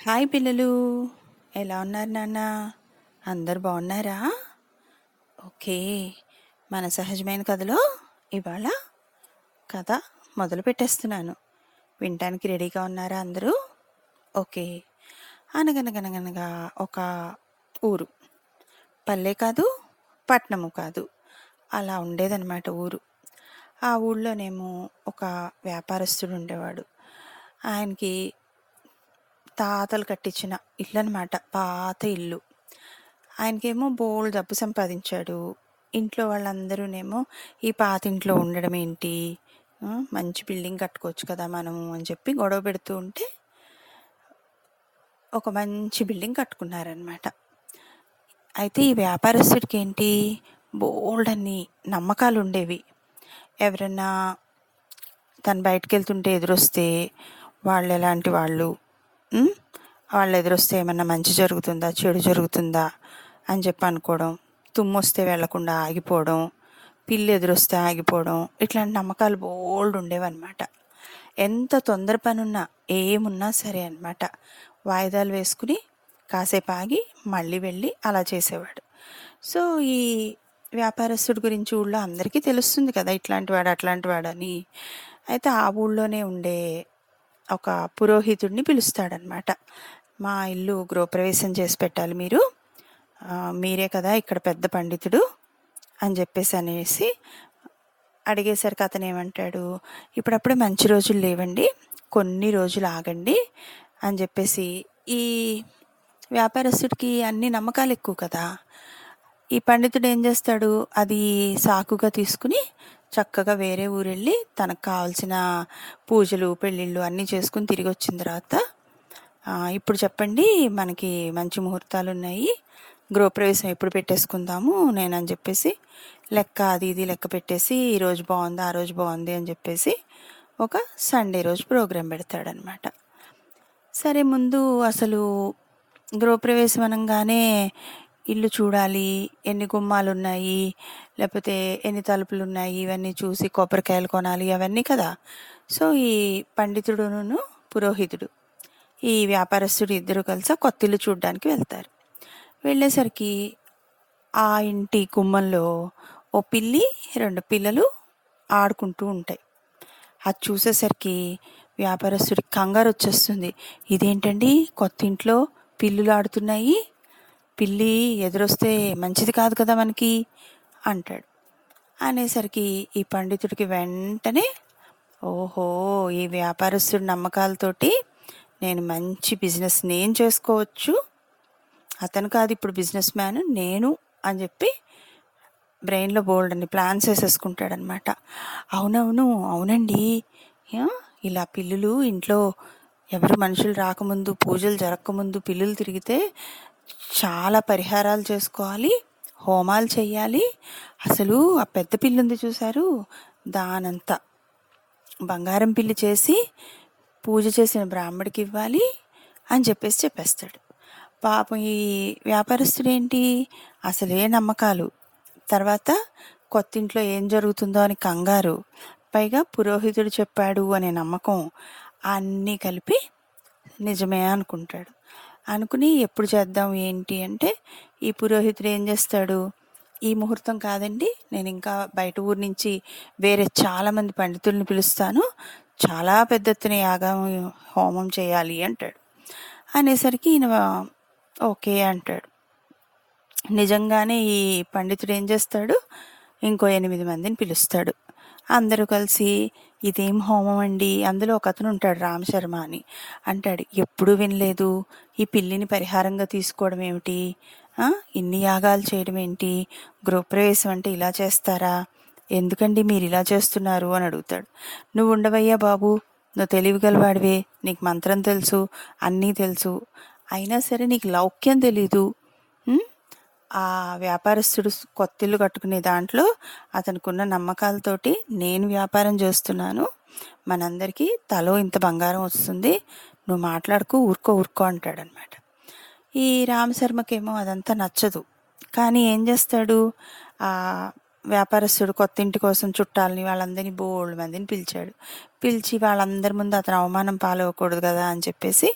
Hi పిల్లలు, ఎలా ఉన్నారు నాన్న? అందరు బాగున్నారా? ఓకే, మన సహజమైన కథలో ఇవాళ కథ మొదలు పెట్టేస్తున్నాను. వినటానికి రెడీగా ఉన్నారా అందరూ? ఓకే. అనగనగనగనగా ఒక ఊరు, పల్లె కాదు పట్నము కాదు, అలా ఉండేదన్నమాట ఊరు. ఆ ఊళ్ళోనేమో ఒక వ్యాపారస్తుడు ఉండేవాడు. ఆయనకి తాతలు కట్టించిన ఇల్లు అనమాట, పాత ఇల్లు. ఆయనకేమో బోల్డ్ డబ్బు సంపాదించాడు. ఇంట్లో వాళ్ళందరూనేమో ఈ పాత ఇంట్లో ఉండడం ఏంటి, మంచి బిల్డింగ్ కట్టుకోవచ్చు కదా మనము అని చెప్పి గొడవ పెడుతూ ఉంటే ఒక మంచి బిల్డింగ్ కట్టుకున్నారనమాట. అయితే ఈ వ్యాపారస్తుడికి ఏంటి, బోల్డ్ అన్ని నమ్మకాలు ఉండేవి. ఎవరన్నా తను బయటకు వెళ్తుంటే ఎదురొస్తే వాళ్ళు ఎలాంటి వాళ్ళు, వాళ్ళు ఎదురొస్తే ఏమన్నా మంచి జరుగుతుందా చెడు జరుగుతుందా అని చెప్పి అనుకోవడం, తుమ్మొస్తే వెళ్లకుండా ఆగిపోవడం, పిల్లి ఎదురొస్తే ఆగిపోవడం, ఇట్లాంటి నమ్మకాలు బోల్డ్ ఉండేవన్నమాట. ఎంత తొందర పనున్నా ఏమున్నా సరే అన్నమాట, వాయిదాలు వేసుకుని కాసేపు ఆగి మళ్ళీ వెళ్ళి అలా చేసేవాడు. సో ఈ వ్యాపారస్తుడి గురించి ఊళ్ళో అందరికీ తెలుస్తుంది కదా, ఇట్లాంటి వాడు అట్లాంటి వాడని. అయితే ఆ ఊళ్ళోనే ఉండే ఒక పురోహితుడిని పిలుస్తాడనమాట. మా ఇల్లు గృహప్రవేశం చేసి పెట్టాలి మీరు, మీరే కదా ఇక్కడ పెద్ద పండితుడు అని చెప్పేసి అనేసి అడిగేసరికి అతను ఏమంటాడు, ఇప్పుడప్పుడే మంచి రోజులు లేవండి, కొన్ని రోజులు ఆగండి అని చెప్పేసి. ఈ వ్యాపారస్తుడికి అన్ని నమ్మకాలు ఎక్కువ కదా. ఈ పండితుడు ఏం చేస్తాడు, అది సాకుగా తీసుకుని చక్కగా వేరే ఊరెళ్ళి తనకు కావాల్సిన పూజలు పెళ్ళిళ్ళు అన్నీ చేసుకుని తిరిగి వచ్చిన తర్వాత, ఇప్పుడు చెప్పండి మనకి మంచి ముహూర్తాలు ఉన్నాయి, గృహప్రవేశం ఎప్పుడు పెట్టేసుకుందాము నేనని చెప్పేసి లెక్క అది ఇది లెక్క పెట్టేసి ఈ రోజు బాగుంది ఆ రోజు బాగుంది అని చెప్పేసి ఒక సండే రోజు ప్రోగ్రాం పెడతాడనమాట. సరే, ముందు అసలు గృహప్రవేశం అనగానే ఇల్లు చూడాలి, ఎన్ని గుమ్మాలు ఉన్నాయి, లేకపోతే ఎన్ని తలుపులు ఉన్నాయి, ఇవన్నీ చూసి కొబ్బరికాయలు కొనాలి అవన్నీ కదా. సో ఈ పండితుడును పురోహితుడు, ఈ వ్యాపారస్తుడు ఇద్దరు కలిసి కొత్త ఇల్లు చూడడానికి వెళ్తారు. వెళ్ళేసరికి ఆ ఇంటి గుమ్మంలో ఓ పిల్లి, 2 పిల్లలు ఆడుకుంటూ ఉంటాయి. అది చూసేసరికి వ్యాపారస్తుడికి కంగారు వచ్చేస్తుంది. ఇదేంటండి కొత్త ఇంట్లో పిల్లులు ఆడుతున్నాయి, పిల్లి ఎదురొస్తే మంచిది కాదు కదా మనకి అంటాడు. అనేసరికి ఈ పండితుడికి వెంటనే, ఓహో, ఈ వ్యాపారస్తుడి నమ్మకాలతోటి నేను మంచి బిజినెస్ నేను చేసుకోవచ్చు, అతను కాదు ఇప్పుడు బిజినెస్ మ్యాన్ నేను అని చెప్పి బ్రెయిన్లో బోల్డ్ అని ప్లాన్స్ వేసేసుకుంటాడనమాట. అవునవును అవునండి, ఇలా పిల్లులు ఇంట్లో ఎవరు మనుషులు రాకముందు, పూజలు జరగకముందు పిల్లులు తిరిగితే చాలా పరిహారాలు చేసుకోవాలి, హోమాలు చెయ్యాలి, అసలు ఆ పెద్ద పిల్లి ఉంది చూశారు, దానంతా బంగారం పిల్లి చేసి పూజ చేసిన బ్రాహ్మడికి ఇవ్వాలి అని చెప్పేస్తాడు. పాపం ఈ వ్యాపారస్తుడేంటి, అసలే నమ్మకాలు, తర్వాత కొత్తింట్లో ఏం జరుగుతుందో అని కంగారు, పైగా పురోహితుడు చెప్పాడు అనే నమ్మకం, అన్నీ కలిపి నిజమే అనుకుంటాడు. అనుకుని ఎప్పుడు చేద్దాం ఏంటి అంటే, ఈ పురోహితుడు ఏం చేస్తాడు, ఈ ముహూర్తం కాదండి, నేను ఇంకా బయట ఊరు నుంచి వేరే చాలామంది పండితుల్ని పిలుస్తాను, చాలా పెద్ద ఎత్తున యాగం హోమం చేయాలి అంటాడు. అనేసరికి ఈయన ఓకే అంటాడు. నిజంగానే ఈ పండితుడు ఏం చేస్తాడు, ఇంకో 8 మందిని పిలుస్తాడు. అందరూ కలిసి ఇదేం హోమం అండి, అందులో ఒక అతను ఉంటాడు రామశర్మ అని, అంటాడు ఎప్పుడూ వినలేదు, ఈ పిల్లిని పరిహారంగా తీసుకోవడం ఏమిటి, ఇన్ని యాగాలు చేయడం ఏంటి, గృహప్రవేశం అంటే ఇలా చేస్తారా, ఎందుకండి మీరు ఇలా చేస్తున్నారు అని అడుగుతాడు. నువ్వు ఉండవయ్యా బాబు, నువ్వు తెలివిగలవాడివే, నీకు మంత్రం తెలుసు, అన్నీ తెలుసు, అయినా సరే నీకు లౌక్యం తెలీదు. ఆ వ్యాపారస్తుడు కొత్తిల్లు కట్టుకునే దాంట్లో అతనుకున్న నమ్మకాలతోటి నేను వ్యాపారం చేస్తున్నాను, మనందరికీ తలో ఇంత బంగారం వస్తుంది, నువ్వు మాట్లాడుకో ఊరుకో అంటాడనమాట. ఈ రామశర్మకేమో అదంతా నచ్చదు. కానీ ఏం చేస్తాడు, ఆ వ్యాపారస్తుడు కొత్త ఇంటి కోసం చుట్టాలని వాళ్ళందరినీ బోల్డ్ మందిని పిలిచాడు. పిలిచి వాళ్ళందరి ముందు అతను అవమానం పాలవ్వకూడదు కదా అని చెప్పేసి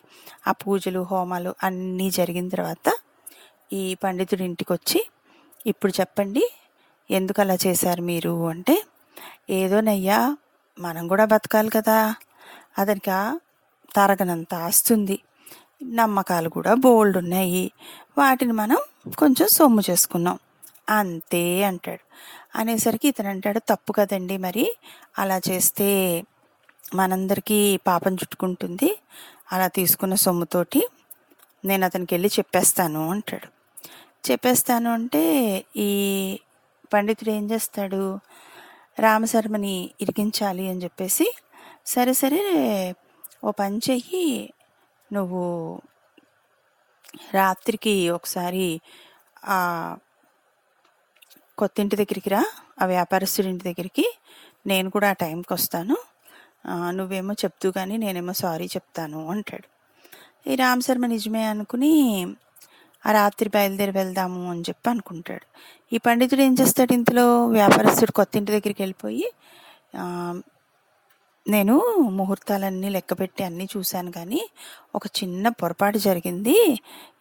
ఆ పూజలు హోమాలు అన్నీ జరిగిన తర్వాత ఈ పండితుడి ఇంటికి వచ్చి, ఇప్పుడు చెప్పండి ఎందుకు అలా చేశారు మీరు అంటే, ఏదోనయ్యా మనం కూడా బతకాలి కదా, అతనికి తరగనంత ఆస్తుంది, నమ్మకాలు కూడా బోల్డ్ ఉన్నాయి, వాటిని మనం కొంచెం సొమ్ము చేసుకున్నాం అంతే అంటాడు. అనేసరికి ఇతను అంటాడు, తప్పు కదండి, మరి అలా చేస్తే మనందరికీ పాపం చుట్టుకుంటుంది, అలా తీసుకున్న సొమ్ముతోటి నేను అతనికి వెళ్ళి చెప్పేస్తాను అంటాడు. చెప్పేస్తాను అంటే ఈ పండితుడు ఏం చేస్తాడు, రామశర్మని ఇరికించాలి అని చెప్పేసి, సరే సరే ఓ పని చెయ్యి, నువ్వు రాత్రికి ఒకసారి ఆ కొత్త ఇంటి దగ్గరికి రా, ఆ వ్యాపారస్తుడి ఇంటి దగ్గరికి, నేను కూడా ఆ టైంకి వస్తాను, నువ్వేమో చెప్తూ కానీ నేనేమో సారీ చెప్తాను అంటాడు. ఈ రామశర్మ నిజమే అనుకుని ఆ రాత్రి బయలుదేరి వెళ్దాము అని చెప్పి అనుకుంటాడు. ఈ పండితుడు ఏం చేస్తాడు, ఇంతలో వ్యాపారస్తుడు కొత్త ఇంటి దగ్గరికి వెళ్ళిపోయి, నేను ముహూర్తాలన్నీ లెక్కపెట్టి అన్నీ చూశాను, కానీ ఒక చిన్న పొరపాటు జరిగింది,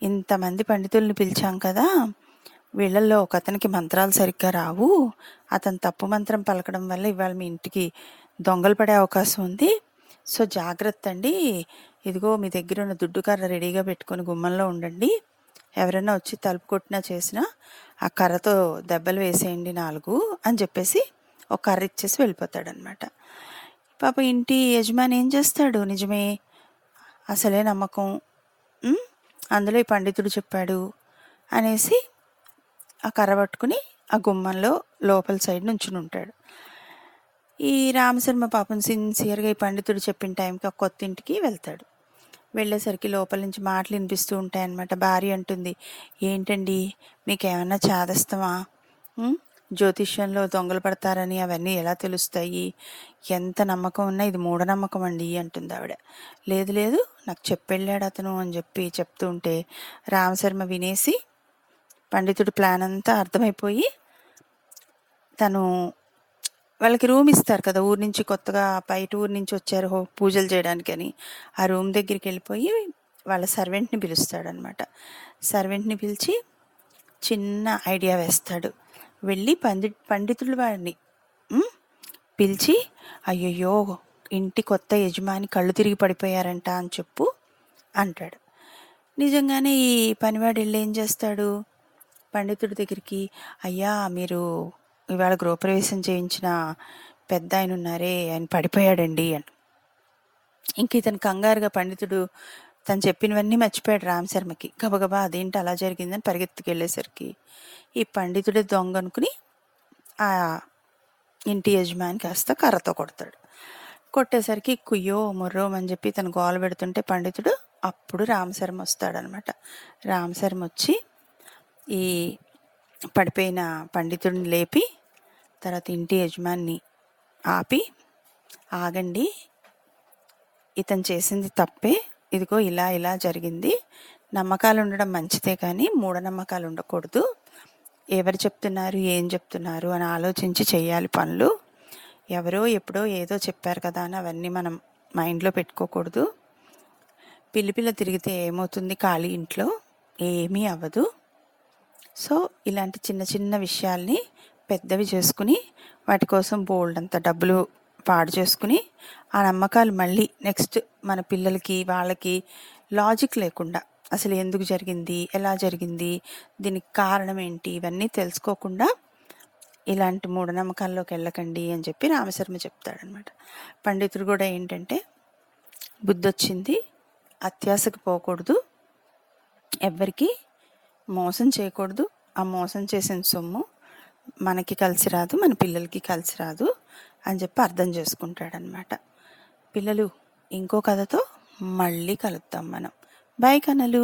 ఇంతమంది పండితుల్ని పిలిచాం కదా, వీళ్ళల్లో ఒక అతనికి మంత్రాలు సరిగ్గా రావు, అతను తప్పు మంత్రం పలకడం వల్ల ఇవాళ మీ ఇంటికి దొంగలు పడే అవకాశం ఉంది, సో జాగ్రత్త అండి, ఇదిగో మీ దగ్గర ఉన్న దుడ్డు కర్ర రెడీగా పెట్టుకొని గుమ్మంలో ఉండండి, ఎవరైనా వచ్చి తలుపు కొట్టినా చేసినా ఆ కర్రతో దెబ్బలు వేసేయండి 4 అని చెప్పేసి ఒక కర్ర ఇచ్చేసి వెళ్ళిపోతాడనమాట. పాప ఇంటి యజమాని ఏం చేస్తాడు, నిజమే అసలే నమ్మకం, అందులో ఈ పండితుడు చెప్పాడు అనేసి ఆ కర్ర పట్టుకుని ఆ గుమ్మంలో లోపల సైడ్ నుంచుని ఉంటాడు. ఈ రామశర్మ పాపం సిన్సియర్గా ఈ పండితుడు చెప్పిన టైంకి ఆ కొత్త ఇంటికి వెళ్తాడు. వెళ్ళేసరికి లోపల నుంచి మాటలు వినిపిస్తూ ఉంటాయన్నమాట. భార్య అంటుంది, ఏంటండి మీకేమన్నా చాదస్తమా, జ్యోతిష్యంలో దొంగలు పడతారని అవన్నీ ఎలా తెలుస్తాయి, ఎంత నమ్మకం ఉన్నా ఇది మూఢనమ్మకం అండి అంటుంది ఆవిడ. లేదు లేదు నాకు చెప్పెళ్ళాడు అతను అని చెప్పి చెప్తూ ఉంటే రామశర్మ వినేసి పండితుడి ప్లాన్ అంతా అర్థమైపోయి, తను వాళ్ళకి రూమ్ ఇస్తారు కదా, ఊరి నుంచి కొత్తగా బయట ఊరి నుంచి వచ్చారు పూజలు చేయడానికి అని, ఆ రూమ్ దగ్గరికి వెళ్ళిపోయి వాళ్ళ సర్వెంట్ని పిలుస్తాడనమాట. సర్వెంట్ని పిలిచి చిన్న ఐడియా వేస్తాడు. వెళ్ళి పండితుడు వాడిని పిలిచి, అయ్యయ్యో ఇంటి కొత్త యజమాని కళ్ళు తిరిగి పడిపోయారంట అని చెప్పు అంటాడు. నిజంగానే ఈ పనివాడు వెళ్ళి ఏం చేస్తాడు, పండితుడి దగ్గరికి, అయ్యా మీరు ఇవాళ గృహప్రవేశం చేయించిన పెద్ద ఆయన ఉన్నారే ఆయన పడిపోయాడండి అని. ఇంక ఇతను కంగారుగా పండితుడు తను చెప్పినవన్నీ మర్చిపోయాడు రామశర్మకి. గబగబా అదేంటి అలా జరిగిందని పరిగెత్తుకెళ్ళేసరికి ఈ పండితుడే దొంగ అనుకుని ఆ ఇంటి యజమాని కాస్త కర్రతో కొడతాడు. కొట్టేసరికి కుయ్యో ముర్రో అని చెప్పి తను గోల పెడుతుంటే పండితుడు అప్పుడు రామశర్మ వస్తాడనమాట. రామశర్మ వచ్చి ఈ పడిపోయిన పండితుడిని లేపి తర్వాత ఇంటి యజమాని ఆపి, ఆగండి ఇతను చేసింది తప్పే, ఇదిగో ఇలా ఇలా జరిగింది, నమ్మకాలు ఉండడం మంచిదే కానీ మూఢనమ్మకాలు ఉండకూడదు, ఎవరు చెప్తున్నారు ఏం చెప్తున్నారు అని ఆలోచించి చేయాలి పనులు, ఎవరో ఎప్పుడో ఏదో చెప్పారు కదా అని అవన్నీ మనం మైండ్లో పెట్టుకోకూడదు, పిల్ల తిరిగితే ఏమవుతుంది, ఖాళీ ఇంట్లో ఏమీ అవ్వదు, సో ఇలాంటి చిన్న చిన్న విషయాల్ని పెద్దవి చేసుకుని వాటి కోసం బోల్డ్ అంత డబ్బులు పాడు చేసుకుని ఆ నమ్మకాలు మళ్ళీ నెక్స్ట్ మన పిల్లలకి వాళ్ళకి లాజిక్ లేకుండా అసలు ఎందుకు జరిగింది, ఎలా జరిగింది, దీనికి కారణం ఏంటి, ఇవన్నీ తెలుసుకోకుండా ఇలాంటి మూఢనమ్మకాల్లోకి వెళ్ళకండి అని చెప్పి రామశర్మ చెప్తాడనమాట. పండితుడు కూడా ఏంటంటే, బుద్ధి వచ్చింది, అత్యాశకు పోకూడదు, ఎవ్వరికి మోసం చేయకూడదు, ఆ మోసం చేసిన సొమ్ము మనకి కలిసి రాదు, మన పిల్లలకి కలిసి రాదు అని చెప్పి అర్థం చేసుకుంటాడనమాట. పిల్లలు ఇంకో కథతో మళ్ళీ కలుద్దాం మనం. బాయ్ కన్నలు.